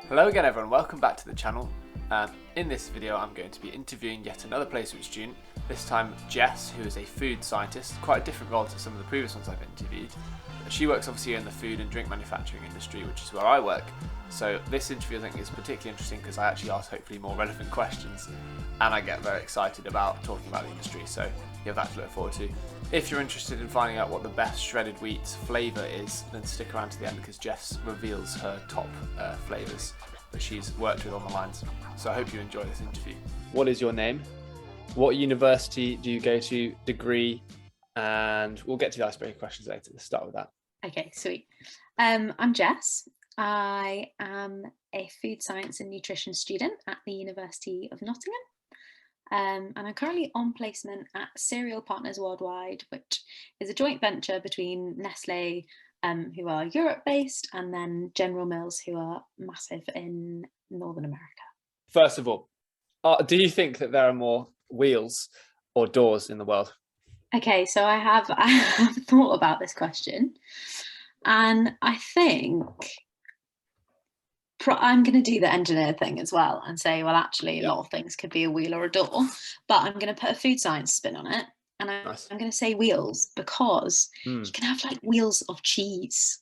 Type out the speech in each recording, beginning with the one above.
Hello again everyone, welcome back to the channel. In this video I'm going to be interviewing yet another placement student, this time Jess, who is a food scientist, quite a different role to some of the previous ones I've interviewed. She works obviously in the food and drink manufacturing industry, which is where I work, so this interview I think is particularly interesting because I actually ask hopefully more relevant questions and I get very excited about talking about the industry, so you have that to look forward to. If you're interested in finding out what the best shredded wheat flavour is, then stick around to the end because Jess reveals her top flavours that she's worked with on the lines. So I hope you enjoy this interview. What is your name? What university do you go to? Degree? And we'll get to the icebreaker questions later. Let's start with that. Okay, sweet. I'm Jess. I am a food science and nutrition student at the University of Nottingham. And I'm currently on placement at Cereal Partners Worldwide, which is a joint venture between Nestle, who are Europe-based, and then General Mills, who are massive in Northern America. First of all, do you think that there are more wheels or doors in the world? Okay, so I have thought about this question, and I think I'm going to do the engineer thing as well and say, well, actually, a lot of things could be a wheel or a door, but I'm going to put a food science spin on it. And I'm going to say wheels because you can have like wheels of cheese,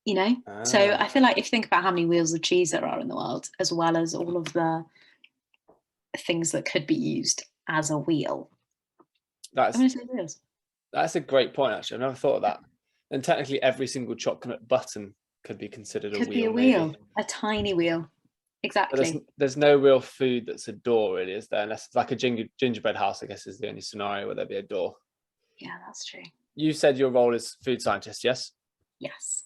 you know? So I feel like if you think about how many wheels of cheese there are in the world, as well as all of the things that could be used as a wheel, I'm going to say wheels. That's a great point, actually. I've never thought of that. And technically every single chocolate button could be considered a wheel. Could be a wheel, a tiny wheel. Exactly. But there's no real food that's a door, really, is there? Unless it's like a gingerbread house, I guess, is the only scenario where there'd be a door. Yeah, that's true. You said your role is food scientist, yes? Yes.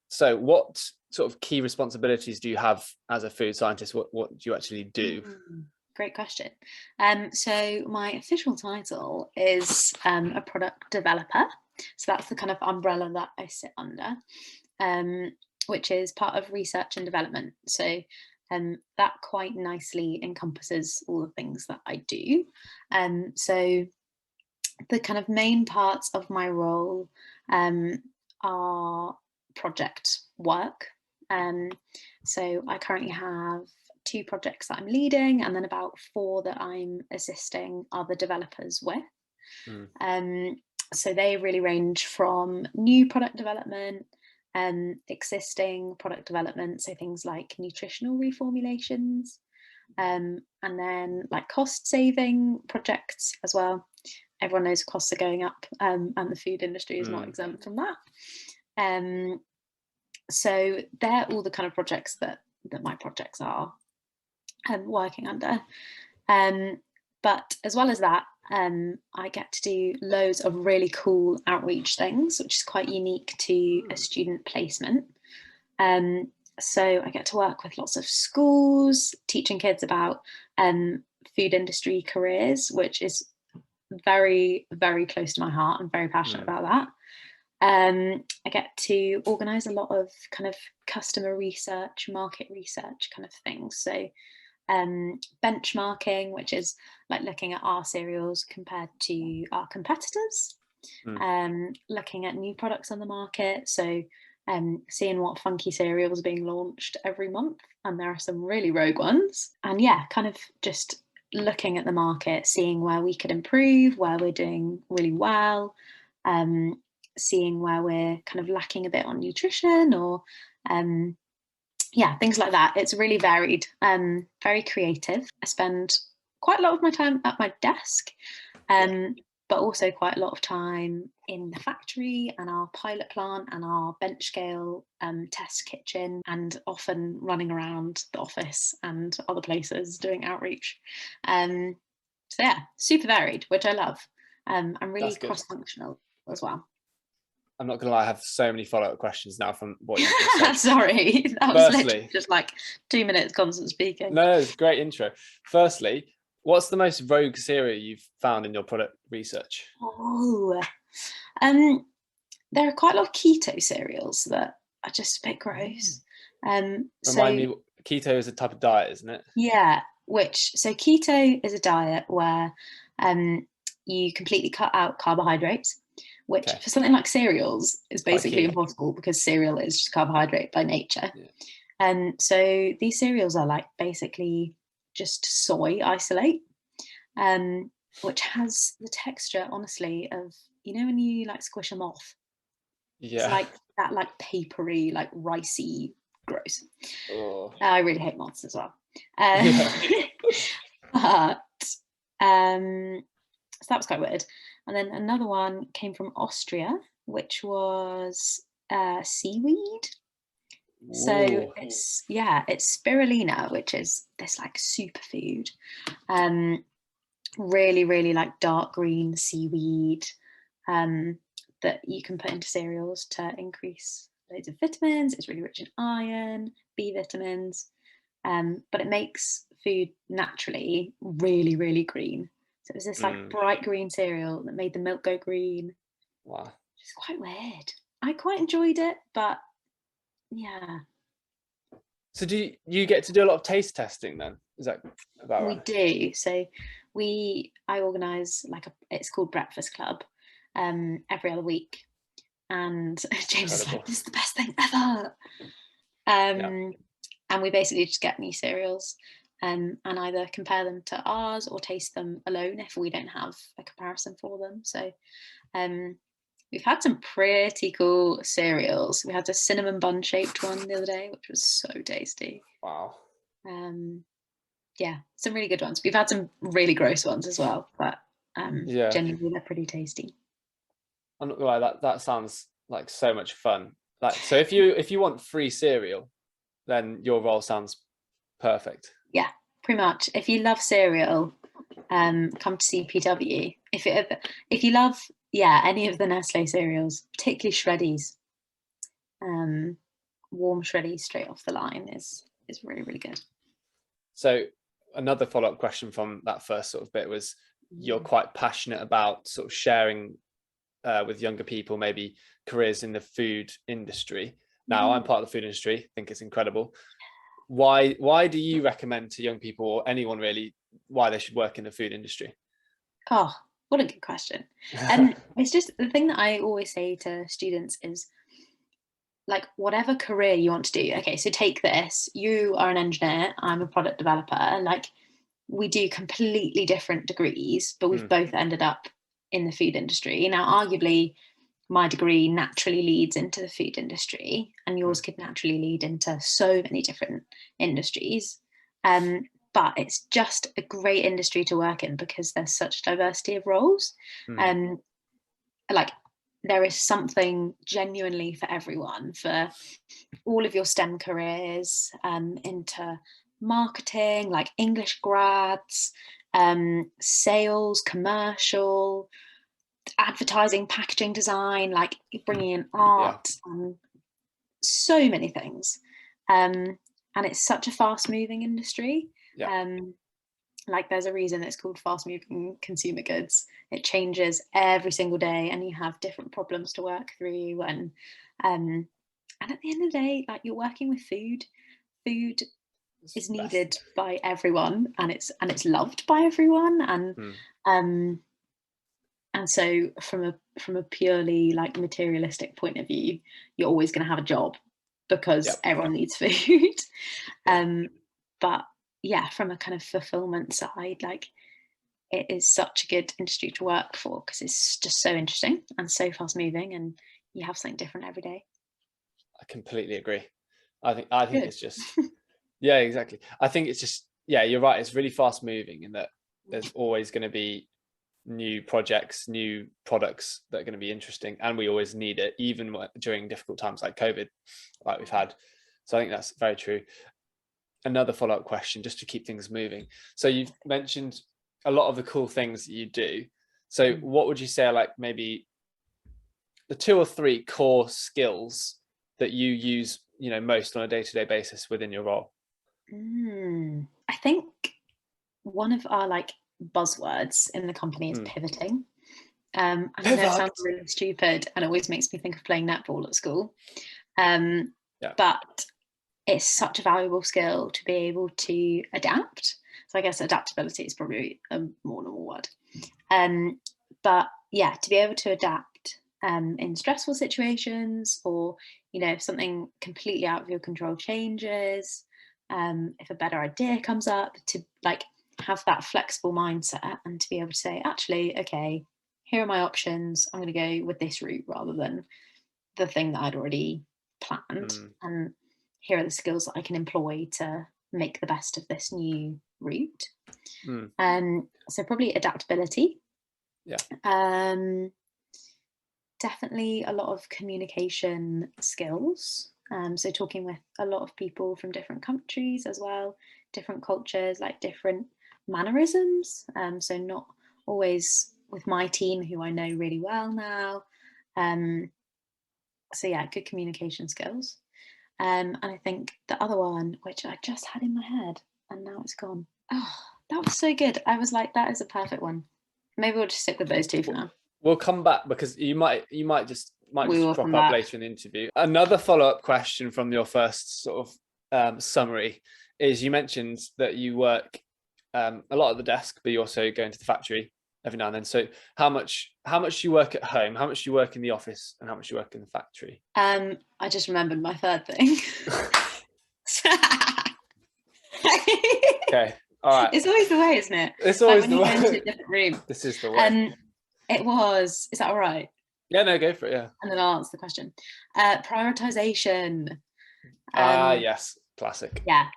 So what sort of key responsibilities do you have as a food scientist? What do you actually do? Great question. So my official title is a product developer. So that's the kind of umbrella that I sit under, which is part of research and development. So that quite nicely encompasses all the things that I do. So the kind of main parts of my role are project work. So I currently have 2 projects that I'm leading and then about 4 that I'm assisting other developers with. So they really range from new product development, existing product development, so things like nutritional reformulations, and then like cost saving projects as well. Everyone knows costs are going up, and the food industry is not exempt from that. So they're all the kind of projects that my projects are working under. But as well as that, I get to do loads of really cool outreach things, which is quite unique to a student placement. So I get to work with lots of schools, teaching kids about food industry careers, which is very, very close to my heart. I'm very passionate about that. I get to organise a lot of kind of customer research, market research kind of things. So benchmarking, which is like looking at our cereals compared to our competitors, looking at new products on the market, so seeing what funky cereals are being launched every month, and there are some really rogue ones, and kind of just looking at the market, seeing where we could improve, where we're doing really well, seeing where we're kind of lacking a bit on nutrition or things like that. It's really varied, very creative. I spend quite a lot of my time at my desk, but also quite a lot of time in the factory and our pilot plant and our bench scale test kitchen, and often running around the office and other places doing outreach. So super varied, which I love. I'm really cross-functional as well. I'm not gonna lie, I have so many follow-up questions now from what you just said. Sorry, that was literally just like 2 minutes constant speaking. No, it's a great intro. Firstly, what's the most rogue cereal you've found in your product research? There are quite a lot of keto cereals that are just a bit gross. Remind me, keto is a type of diet, isn't it? Yeah, so keto is a diet where you completely cut out carbohydrates, which for something like cereals is basically impossible because cereal is just carbohydrate by nature. So these cereals are like basically just soy isolate, which has the texture, honestly, of, you know, when you like squish them off, it's Yeah. like that, like papery, like ricey, gross. Oh. I really hate moths as well. Uh, Yeah. but so that was quite weird. And then another one came from Austria, which was seaweed. So Ooh. it's spirulina, which is this like superfood. Really, really like dark green seaweed that you can put into cereals to increase loads of vitamins. It's really rich in iron, B vitamins, but it makes food naturally really, really green. So it was this like bright green cereal that made the milk go green. Wow. Which is quite weird. I quite enjoyed it, but yeah. So do you get to do a lot of taste testing then? Is that about We right? do. So I organise like it's called Breakfast Club every other week. And James is like, Incredible. this is the best thing ever. Yeah. And we basically just get new cereals and either compare them to ours or taste them alone if we don't have a comparison for them. So we've had some pretty cool cereals. We had a cinnamon bun shaped one the other day, which was so tasty. Wow. Yeah, some really good ones. We've had some really gross ones as well, but Yeah. generally they're pretty tasty. I'm not gonna lie, that sounds like so much fun. Like, so if you want free cereal, then your role sounds perfect. Yeah, pretty much. If you love cereal, come to CPW. If you love any of the Nestle cereals, particularly Shreddies, warm Shreddies straight off the line is really, really good. So another follow-up question from that first sort of bit was, you're quite passionate about sort of sharing with younger people, maybe careers in the food industry. Now, I'm part of the food industry. I think it's incredible. Why do you recommend to young people, or anyone really, why they should work in the food industry? Oh, what a good question. And it's just the thing that I always say to students is, like, whatever career you want to do. Okay, so take this. You are an engineer. I'm a product developer. Like, we do completely different degrees, but we've both ended up in the food industry. Now, arguably, my degree naturally leads into the food industry, and yours could naturally lead into so many different industries. But it's just a great industry to work in because there's such diversity of roles. Like, there is something genuinely for everyone, for all of your STEM careers, into marketing, like English grads, sales, commercial, advertising, packaging design, like bringing in art, so many things. And it's such a fast moving industry. Like, there's a reason it's called fast moving consumer goods. It changes every single day and you have different problems to work through. And at the end of the day, like, you're working with food. Food is needed by everyone, and it's loved by everyone. And so from a purely like materialistic point of view, you're always going to have a job because everyone needs food. But yeah, from a kind of fulfillment side, like, it is such a good industry to work for because it's just so interesting and so fast moving, and you have something different every day. I completely agree. I think it's just, yeah, exactly. I think it's just, yeah, you're right. It's really fast moving in that there's always going to be new projects, new products that are going to be interesting, and we always need it, even during difficult times like COVID, like we've had. So I think that's very true. Another follow-up question, just to keep things moving. So you've mentioned a lot of the cool things that you do. So what would you say are like maybe the 2 or 3 core skills that you use, most on a day-to-day basis within your role? I think one of our like buzzwords in the company is pivoting. And I know it sounds really stupid and always makes me think of playing netball at school. But it's such a valuable skill to be able to adapt. So I guess adaptability is probably a more normal word. But yeah, to be able to adapt in stressful situations, or, you know, if something completely out of your control changes, if a better idea comes up, to like have that flexible mindset and to be able to say, actually, okay, here are my options. I'm going to go with this route rather than the thing that I'd already planned. And here are the skills that I can employ to make the best of this new route. So probably adaptability. Yeah. Definitely a lot of communication skills. So talking with a lot of people from different countries as well, different cultures, like different mannerisms. So not always with my team who I know really well now. So yeah, good communication skills. And I think the other one, which I just had in my head and now it's gone. Oh, that was so good. I was like, that is a perfect one. Maybe we'll just stick with those two for now. We'll come back because you might just drop up back later in the interview. Another follow-up question from your first sort of summary is, you mentioned that you work a lot at the desk, but you also go into the factory every now and then. So how much do you work at home, how much do you work in the office, and how much do you work in the factory? I just remembered my third thing. Okay, all right. It's always the way, isn't it? It's always like when the you way. go into a different room. This is the way. Is that all right? Yeah, no, go for it. Yeah. And then I'll answer the question. Prioritization. Yes, classic. Yeah,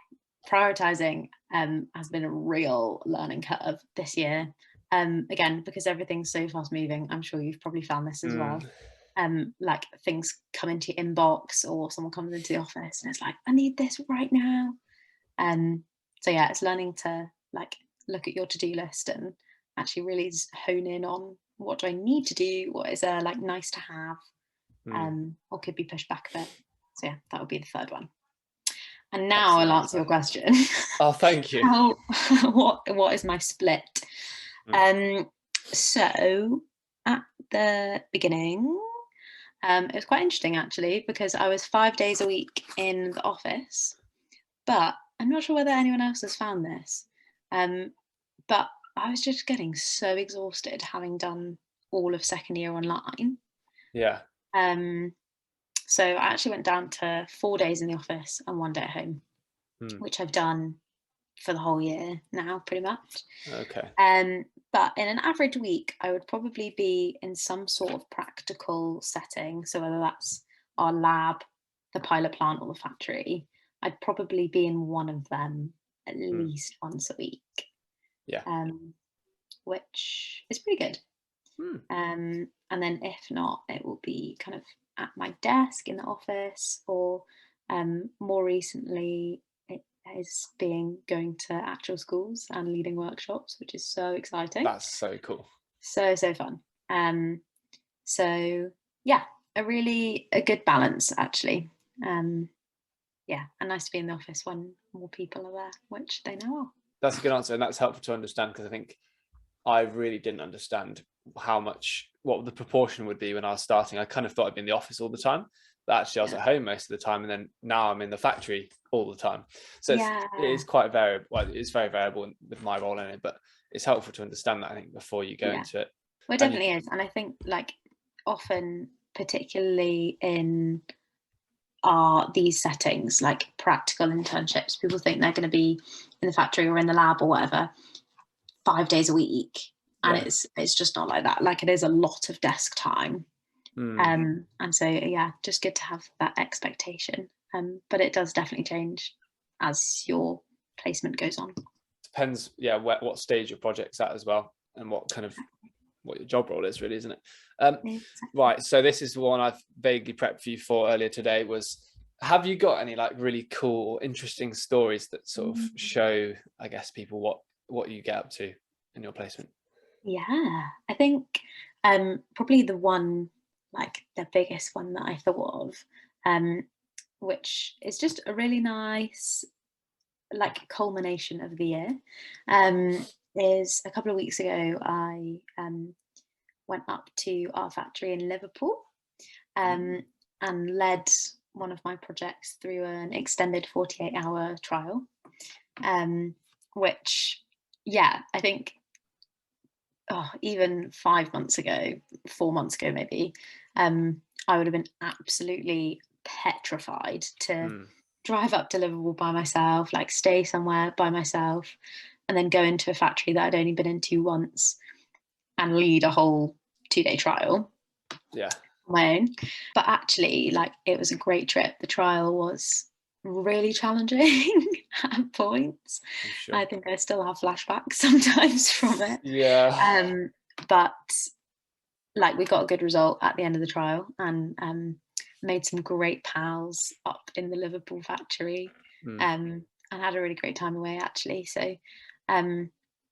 prioritizing has been a real learning curve this year. Again, because everything's so fast moving, I'm sure you've probably found this as well. Like things come into your inbox, or someone comes into the office and it's like, I need this right now. So yeah, it's learning to like look at your to-do list and actually really hone in on, what do I need to do, what is like nice to have, or could be pushed back a bit. So yeah, that would be the third one. And now I'll answer your question. Oh, thank you. What is my split? So at the beginning, it was quite interesting actually, because I was 5 days a week in the office, but I'm not sure whether anyone else has found this, but I was just getting so exhausted having done all of second year online. Yeah. So I actually went down to 4 days in the office and 1 day at home, which I've done for the whole year now, pretty much. Okay. But in an average week, I would probably be in some sort of practical setting. So whether that's our lab, the pilot plant, or the factory, I'd probably be in one of them at least once a week. Yeah. Which is pretty good. And then if not, it will be kind of at my desk in the office, or more recently it is going to actual schools and leading workshops, which is so exciting. That's so cool. So fun. So yeah, a good balance actually. Yeah, and nice to be in the office when more people are there, which they now are. That's a good answer, and that's helpful to understand, because I think I really didn't understand what the proportion would be when I was starting. I kind of thought I'd be in the office all the time, but actually I was at home most of the time, and then now I'm in the factory all the time. So it is quite variable. Well, it's very variable with my role in it, but it's helpful to understand that, I think, before you go into it. Well, it definitely is. And I think like often, particularly in these settings, like practical internships, people think they're going to be in the factory or in the lab or whatever 5 days a week, and it's just not like that. Like, it is a lot of desk time. And so yeah, just good to have that expectation, but it does definitely change as your placement goes on. Depends what stage your project's at as well, and what your job role is, really, isn't it? Exactly. Right, so this is the one I've vaguely prepped for you for earlier today. Have you got any like really cool or interesting stories that sort of show, I guess, people what you get up to in your placement? Yeah, I think probably the one, like the biggest one that I thought of, which is just a really nice like culmination of the year, is a couple of weeks ago I went up to our factory in Liverpool and led one of my projects through an extended 48-hour trial, which I think even 5 months ago, 4 months ago maybe, I would have been absolutely petrified to Mm. drive up to Liverpool by myself, like stay somewhere by myself, and then go into a factory that I'd only been into once and lead a whole 2-day trial Yeah. on my own. But actually, like, it was a great trip. The trial was really challenging at points. I'm sure. I think I still have flashbacks sometimes from it. Yeah. But like, we got a good result at the end of the trial, and made some great pals up in the Liverpool factory, Mm. and had a really great time away actually. So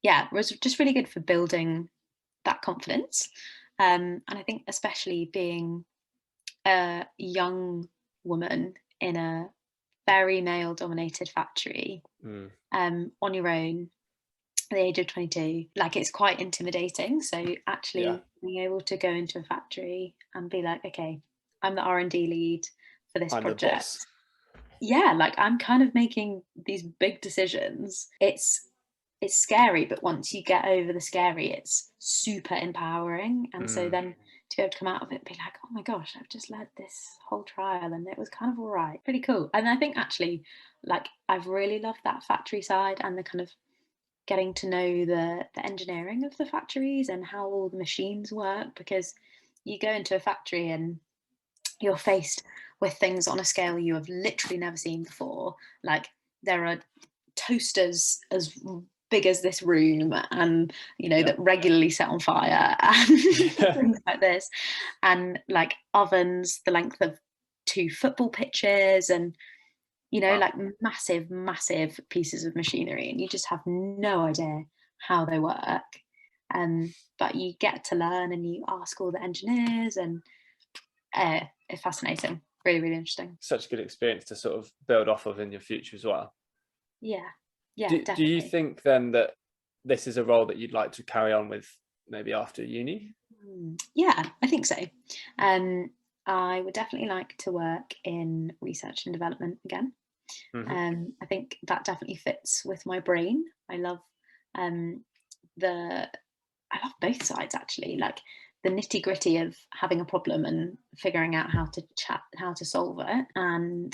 yeah, it was just really good for building that confidence. And I think especially being a young woman in a very male dominated factory, Mm. on your own at the age of 22, like, it's quite intimidating. So Yeah. actually being able to go into a factory and be like, okay, I'm the R&D lead for this I'm the project. boss. Yeah, like, I'm kind of making these big decisions. It's scary, but once you get over the scary, it's super empowering. And so Mm. then to be able to come out of it and be like, oh my gosh, I've just led this whole trial and it was kind of all right. Pretty cool. And I think actually, like, I've really loved that factory side and the kind of getting to know the engineering of the factories and how all the machines work, because you go into a factory and you're faced with things on a scale you have literally never seen before. Like, there are toasters as big as this room, and Yeah. that regularly set on fire and things like this, and like ovens the length of 2 football pitches, and Wow. like massive pieces of machinery, and you just have no idea how they work. But you get to learn and you ask all the engineers, and it's fascinating, really interesting. Such a good experience to sort of build off of in your future as well. Yeah, yeah, Do you definitely. think then that this is a role that you'd like to carry on with maybe after uni? Yeah, I think so. I would definitely like to work in research and development again. Hmm. I think that definitely fits with my brain. Um, the I love both sides actually, like the nitty gritty of having a problem and figuring out how to solve it, and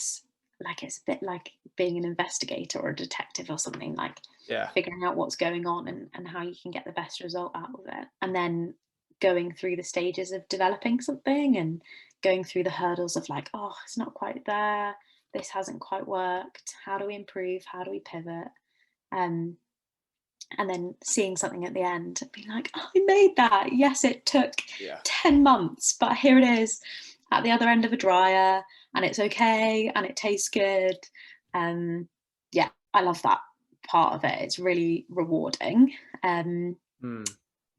like, it's a bit like being an investigator or a detective or something, like Yeah. figuring out what's going on and how you can get the best result out of it, and then going through the stages of developing something and going through the hurdles of like, oh, it's not quite there, this hasn't quite worked, how do we improve, how do we pivot, um, and then seeing something at the end and being like, oh, I made that. Yes, it took Yeah. 10 months, but here it is at the other end of a dryer, and it's okay and it tastes good. Yeah, I love that part of it. It's really rewarding. Mm.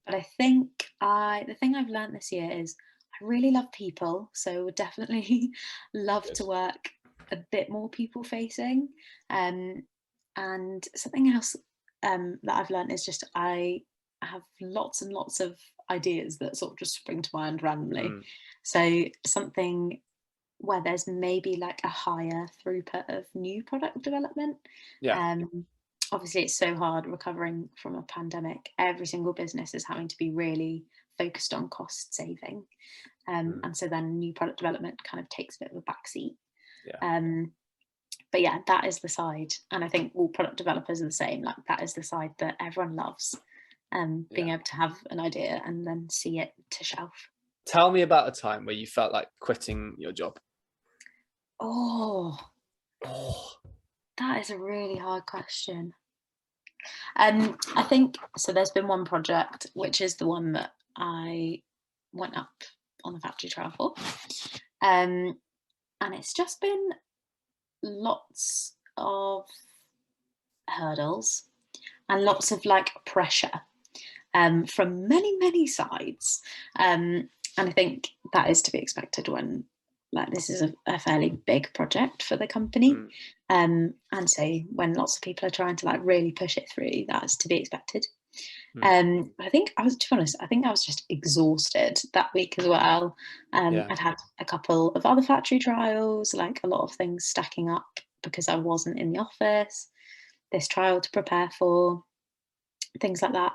But I think the thing I've learned this year is I really love people. So would definitely love Good. to work a bit more people facing. Um, and something else that I've learned is just I have lots and lots of ideas that sort of just spring to mind randomly. Mm. So something where there's maybe like a higher throughput of new product development. Yeah. Um, Obviously, it's so hard recovering from a pandemic. Every single business is having to be really focused on cost saving. Mm. And so then new product development kind of takes a bit of a backseat. Yeah. Um, but yeah, that is the side. And I think all product developers are the same. Like, that is the side that everyone loves. Being Yeah. able to have an idea and then see it to shelf. Tell me about a time where you felt like quitting your job. Oh, Oh. that is a really hard question. I think so. There's been one project, which is the one that I went up on the factory trial for, and it's just been lots of hurdles and lots of like pressure, from many sides, and I think that is to be expected when, like, this is a fairly big project for the company, Mm. and so when lots of people are trying to like really push it through, that's to be expected. Mm. I think I was, to be honest, I think I was just exhausted that week as well. Yeah. I'd had a couple of other factory trials, like a lot of things stacking up because I wasn't in the office, this trial to prepare for, things like that.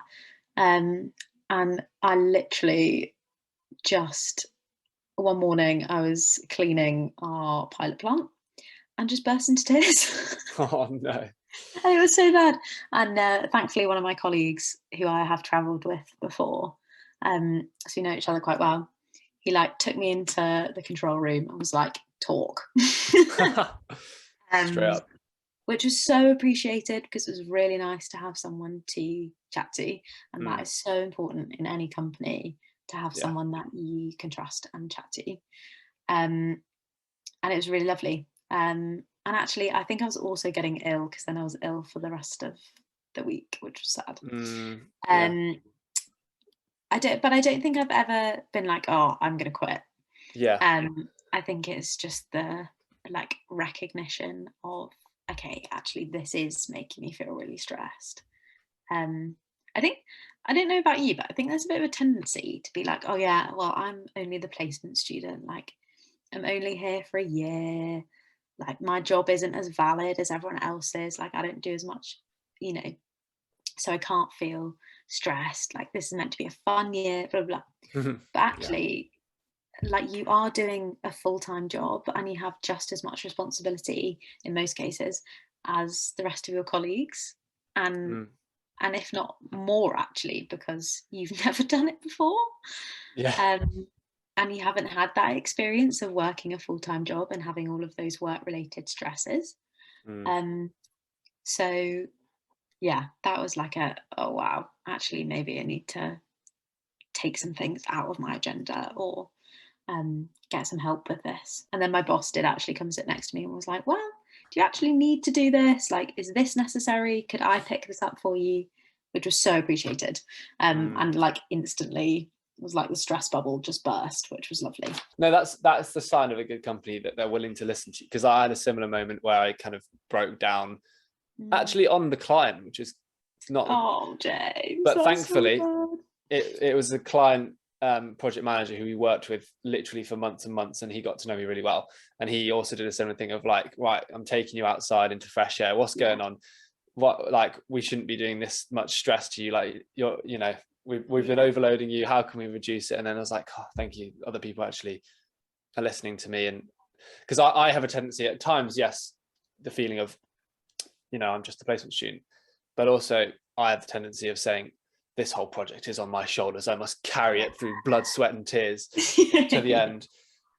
Um, And I literally just, one morning I was cleaning our pilot plant and just burst into tears. Oh no. It was so bad. And thankfully, one of my colleagues who I have travelled with before, so we know each other quite well, he like took me into the control room and was like, talk. Straight up. Which was so appreciated because it was really nice to have someone to chat to. And that is so important in any company, to have someone that you can trust and chat to. And it was really lovely. And actually, I think I was also getting ill, because then I was ill for the rest of the week, which was sad. I don't think I've ever been like, oh, I'm going to quit. I think it's just the like recognition of, okay, actually, this is making me feel really stressed. I don't know about you, but I think there's a bit of a tendency to be like, oh yeah, well, I'm only the placement student. Like, I'm only here for a year. Like, my job isn't as valid as everyone else's. Like, I don't do as much, so I can't feel stressed. Like, this is meant to be a fun year, blah, blah, blah. But actually, like, you are doing a full-time job and you have just as much responsibility in most cases as the rest of your colleagues. And if not more, actually, because you've never done it before. And you haven't had that experience of working a full-time job and having all of those work-related stresses. So yeah, that was like oh wow, actually maybe I need to take some things out of my agenda, or get some help with this. And then my boss did actually come sit next to me and was like, well, do you actually need to do this? Like, is this necessary? Could I pick this up for you? Which was so appreciated. And like instantly, it was like the stress bubble just burst, which was lovely. No, that's the sign of a good company, that they're willing to listen to you. Because I had a similar moment where I kind of broke down, actually on the client, which is not. Oh, James. But thankfully, it was a client project manager who we worked with literally for months and months, and he got to know me really well. And he also did a similar thing of like, right, I'm taking you outside into fresh air. What's going on? What, like, we shouldn't be doing this much stress to you. Like, we've been overloading you. How can we reduce it? And then I was like, oh, thank you. Other people actually are listening to me. And because I have a tendency at times, yes, the feeling of, I'm just a placement student, but also I have the tendency of saying, this whole project is on my shoulders. I must carry it through blood, sweat and tears to the end.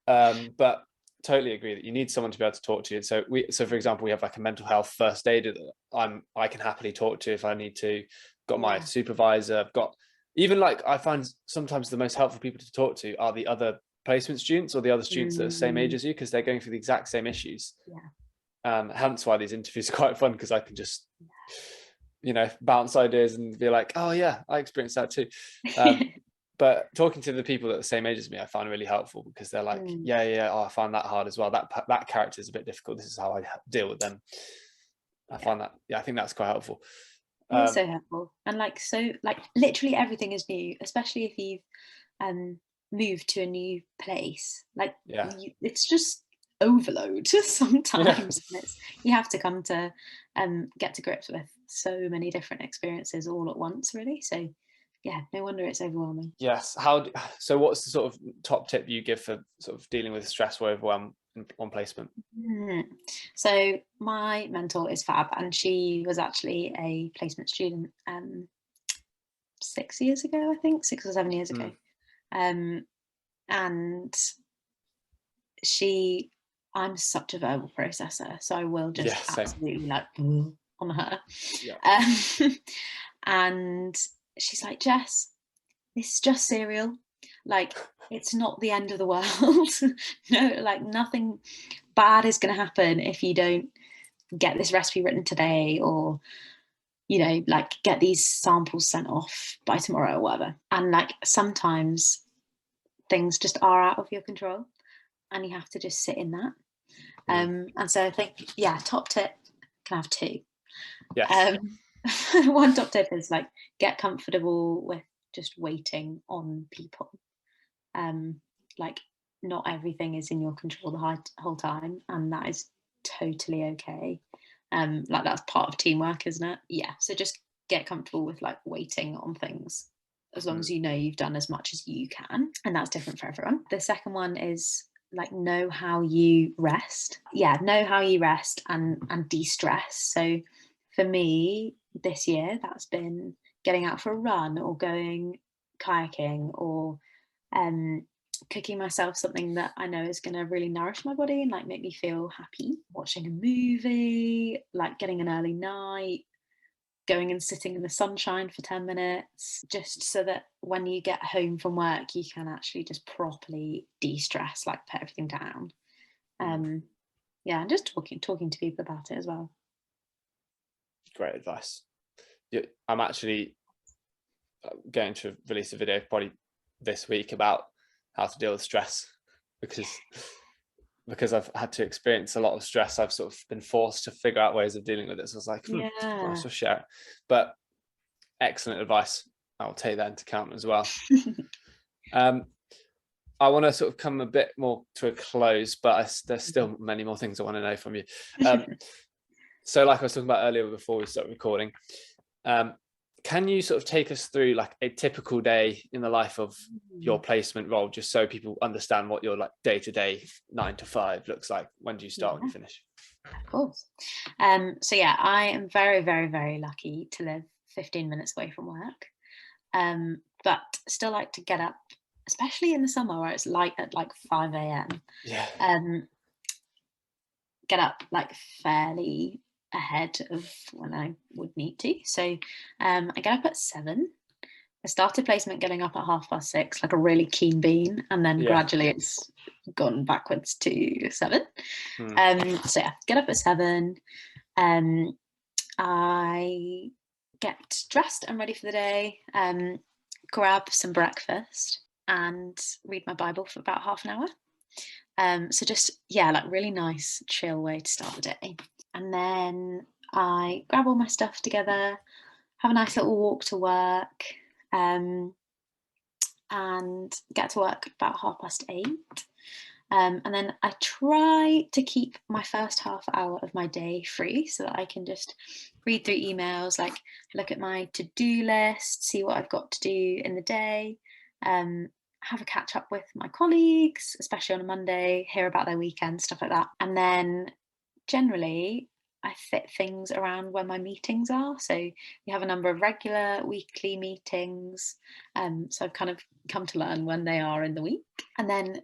But totally agree that you need someone to be able to talk to you. So for example, we have like a mental health first aider that I can happily talk to if I need to. Got my supervisor. I've got, even like, I find sometimes the most helpful people to talk to are the other placement students or the other students that are the same age as you, because they're going through the exact same issues. Hence why these interviews are quite fun, because I can just bounce ideas and be like, oh yeah, I experienced that too. But talking to the people that are the same age as me, I find really helpful, because they're like, oh, I find that hard as well. That character is a bit difficult. This is how I deal with them. I find that, I think that's quite helpful. It's so helpful. And like literally everything is new, especially if you've moved to a new place. Like, it's just overload sometimes. And you have to come to get to grips with so many different experiences all at once, really. So yeah, no wonder it's overwhelming. Yes. So what's the sort of top tip you give for sort of dealing with stress or overwhelm on placement? So my mentor is fab, and she was actually a placement student 6 years ago, I think 6 or 7 years ago. And I'm such a verbal processor, so I will just absolutely like on her. And she's like, Jess, this is just cereal. Like, it's not the end of the world. No, like, nothing bad is going to happen if you don't get this recipe written today, or like, get these samples sent off by tomorrow or whatever. And like, sometimes things just are out of your control, and you have to just sit in that. And so I think, top tip, can I have two? One top tip is like, get comfortable with just waiting on people. Like, not everything is in your control the whole time, and that is totally okay. Like, that's part of teamwork, isn't it? So just get comfortable with like waiting on things as long as you know you've done as much as you can, and that's different for everyone. The second one is like know how you rest. Know how you rest and de-stress. So for me this year, that's been getting out for a run or going kayaking or cooking myself something that I know is going to really nourish my body and like make me feel happy, watching a movie, like getting an early night, going and sitting in the sunshine for 10 minutes, just so that when you get home from work you can actually just properly de-stress, like put everything down. And just talking to people about it as well. Great advice. I'm actually going to release a video probably this week about how to deal with stress, because I've had to experience a lot of stress. I've sort of been forced to figure out ways of dealing with it. So I was like, I should share it. But excellent advice. I'll take that into account as well. I want to sort of come a bit more to a close, but there's still many more things I want to know from you. So like I was talking about earlier before we started recording, can you sort of take us through like a typical day in the life of your placement role, just so people understand what your like day-to-day 9 to 5 looks like? When do you start, when you finish? Of course. So I am very, very, very lucky to live 15 minutes away from work, but still like to get up, especially in the summer where it's light at like 5 a.m. Get up like fairly ahead of when I would need to. So I get up at 7. I started placement getting up at 6:30, like a really keen bean, and then gradually it's gone backwards to 7. Get up at 7. I get dressed and ready for the day, grab some breakfast and read my Bible for about half an hour. So just like really nice chill way to start the day. And then I grab all my stuff together, have a nice little walk to work, and get to work about 8:30. And then I try to keep my first half hour of my day free so that I can just read through emails, like look at my to-do list, see what I've got to do in the day, have a catch up with my colleagues, especially on a Monday, hear about their weekend, stuff like that. And then generally I fit things around when my meetings are. So we have a number of regular weekly meetings. So I've kind of come to learn when they are in the week. And then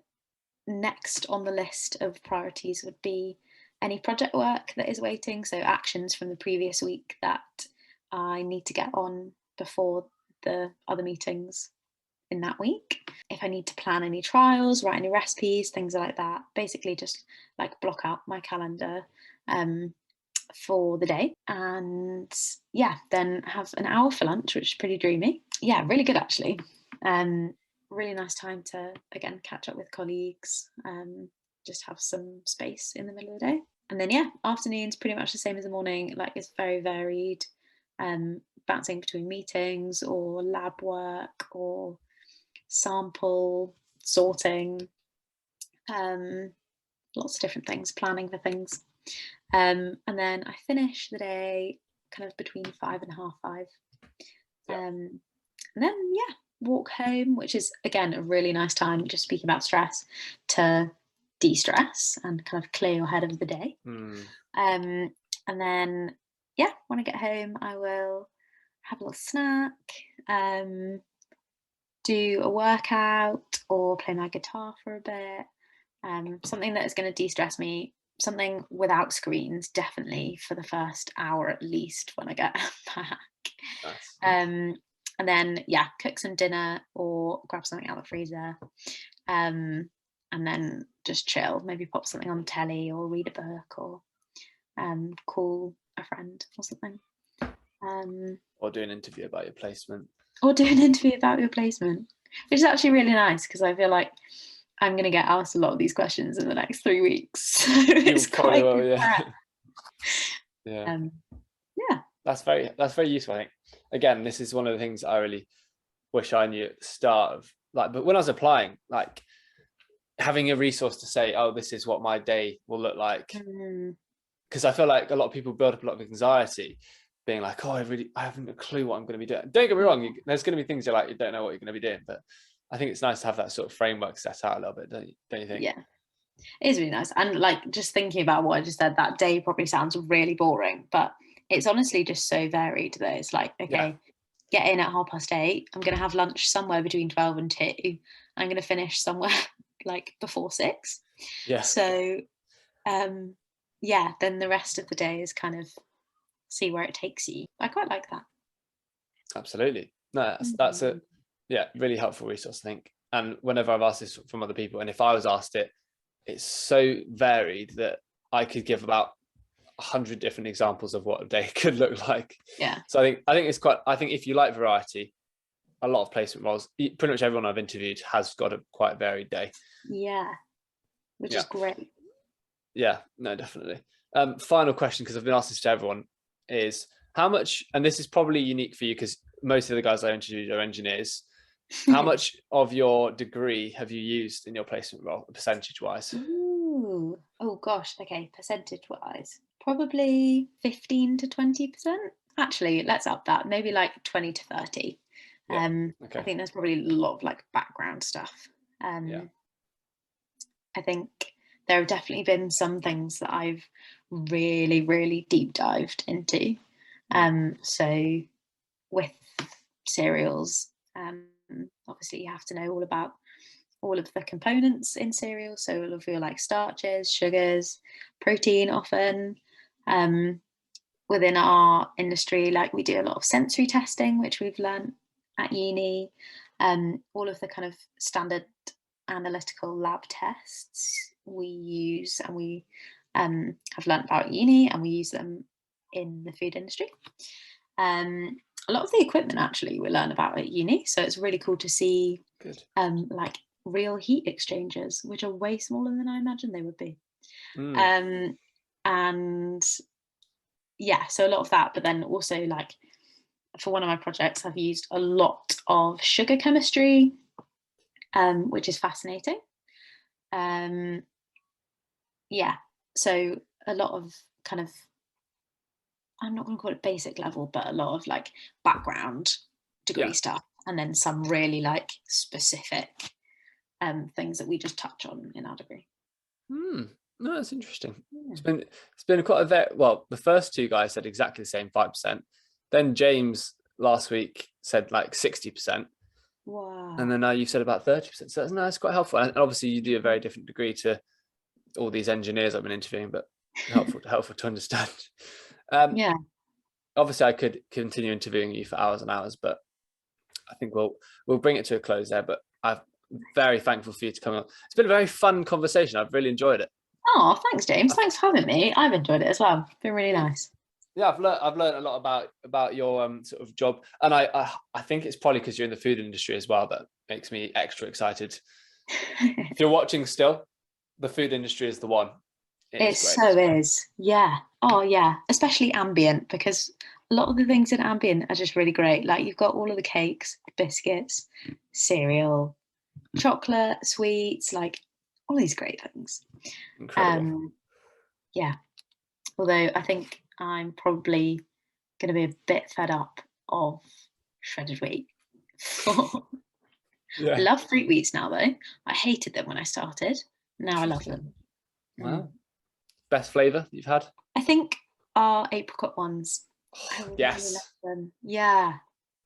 next on the list of priorities would be any project work that is waiting. So actions from the previous week that I need to get on before the other meetings in that week. If I need to plan any trials, write any recipes, things like that, basically just like block out my calendar for the day, and then have an hour for lunch, which is pretty dreamy. Really good actually. Really nice time to again catch up with colleagues, just have some space in the middle of the day. And then afternoons pretty much the same as the morning, like it's very varied, bouncing between meetings or lab work or sample sorting, lots of different things, planning for things. And then I finish the day kind of between 5 and 5:30. And then walk home, which is again a really nice time, just speaking about stress, to de-stress and kind of clear your head of the day. And then when I get home I will have a little snack, do a workout or play my guitar for a bit, something that is going to de-stress me, something without screens, definitely for the first hour at least when I get back. Nice. And then cook some dinner or grab something out of the freezer, and then just chill, maybe pop something on the telly or read a book or call a friend or something, or do an interview about your placement, which is actually really nice because I feel like I'm going to get asked a lot of these questions in the next 3 weeks. So it's quite good. That's very useful. I think again, this is one of the things I really wish I knew at the start of, like, but when I was applying, like having a resource to say, oh, this is what my day will look like, because I feel like a lot of people build up a lot of anxiety being like, oh, I haven't a clue what I'm going to be doing. Don't get me wrong, there's going to be things you're like, you don't know what you're going to be doing, but I think it's nice to have that sort of framework set out a little bit, don't you think? Yeah, it is really nice. And like, just thinking about what I just said, that day probably sounds really boring, but it's honestly just so varied that it's like, okay, get in at 8:30. I'm going to have lunch somewhere between 12 and 2. I'm going to finish somewhere like before 6. Yeah. So, then the rest of the day is kind of see where it takes you. I quite like that. Absolutely. No, that's a really helpful resource, I think. And whenever I've asked this from other people, and if I was asked it, it's so varied that I could give about 100 different examples of what a day could look like. Yeah. So I think if you like variety, a lot of placement roles, pretty much everyone I've interviewed has got a quite varied day. Yeah. Which is great. Yeah, no, definitely. Final question, because I've been asked this to everyone, is how much, and this is probably unique for you because most of the guys I interviewed are engineers, how much of your degree have you used in your placement role, percentage wise? Ooh. Oh gosh, okay, percentage wise, probably 15 to 20%. Actually, let's up that, maybe like 20 to 30. Okay. I think there's probably a lot of like background stuff. I think there have definitely been some things that I've really, really deep dived into. So with cereals, obviously you have to know all about all of the components in cereals. So all of your like starches, sugars, protein often. Within our industry, like we do a lot of sensory testing, which we've learned at uni. All of the kind of standard analytical lab tests we use and we have learnt about at uni, and we use them in the food industry. A lot of the equipment actually we learn about at uni, so it's really cool to see like real heat exchangers, which are way smaller than I imagined they would be. And yeah, so a lot of that, but then also like for one of my projects I've used a lot of sugar chemistry, which is fascinating. So a lot of kind of, I'm not going to call it basic level, but a lot of like background degree stuff, and then some really like specific things that we just touch on in our degree. No, that's interesting. It's been quite the first two guys said exactly the same 5%. Then James last week said like 60%. Wow. And then now you've said about 30%. So that's quite helpful. And obviously you do a very different degree to all these engineers I've been interviewing, but helpful to understand. Obviously I could continue interviewing you for hours and hours, but I think we'll bring it to a close there. But I'm very thankful for you to come on. It's been a very fun conversation. I've really enjoyed it. Oh, thanks, James. Thanks for having me. I've enjoyed it as well. It's been really nice. Yeah, I've learned a lot about your sort of job, and I think it's probably because you're in the food industry as well that makes me extra excited. If you're watching still, the food industry is the one. It so is. Yeah. Oh yeah. Especially ambient, because a lot of the things in ambient are just really great. Like you've got all of the cakes, biscuits, cereal, chocolate, sweets, like all these great things. Incredible. Yeah. Although I think I'm probably going to be a bit fed up of shredded wheat. I love fruit wheats now, though. I hated them when I started. Now I love them. Wow. Best flavour you've had? I think our apricot ones. Yes. Really love them. Yeah.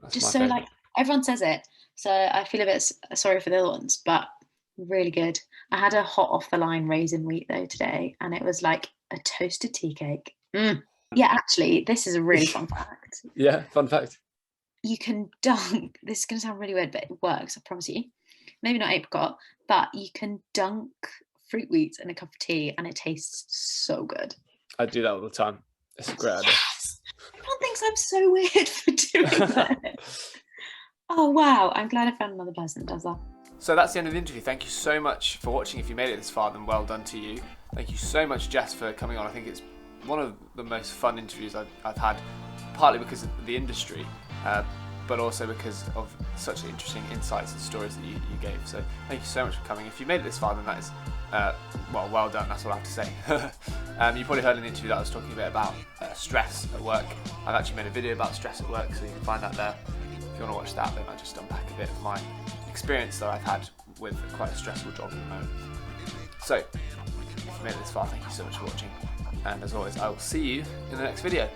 That's just so favourite. Like everyone says it. So I feel a bit sorry for the other ones, but really good. I had a hot off the line raisin wheat though today, and it was like a toasted tea cake. Yeah, actually, this is a really fun fact. Yeah, fun fact. You can dunk, this is going to sound really weird, but it works, I promise you. Maybe not apricot, but you can dunk fruit wheats in a cup of tea and it tastes so good. I do that all the time. It's a great idea. Everyone thinks I'm so weird for doing that. Oh, wow. I'm glad I found another person that does that. So that's the end of the interview. Thank you so much for watching. If you made it this far, then well done to you. Thank you so much, Jess, for coming on. I think it's one of the most fun interviews I've had, partly because of the industry, but also because of such interesting insights and stories that you gave. So thank you so much for coming. If you made it this far, then that is, well done. That's all I have to say. You probably heard in the interview that I was talking a bit about stress at work. I've actually made a video about stress at work, so you can find that there. If you want to watch that, then I just unpack a bit of my experience that I've had with quite a stressful job at the moment. So, if you made it this far, thank you so much for watching. And as always, I will see you in the next video.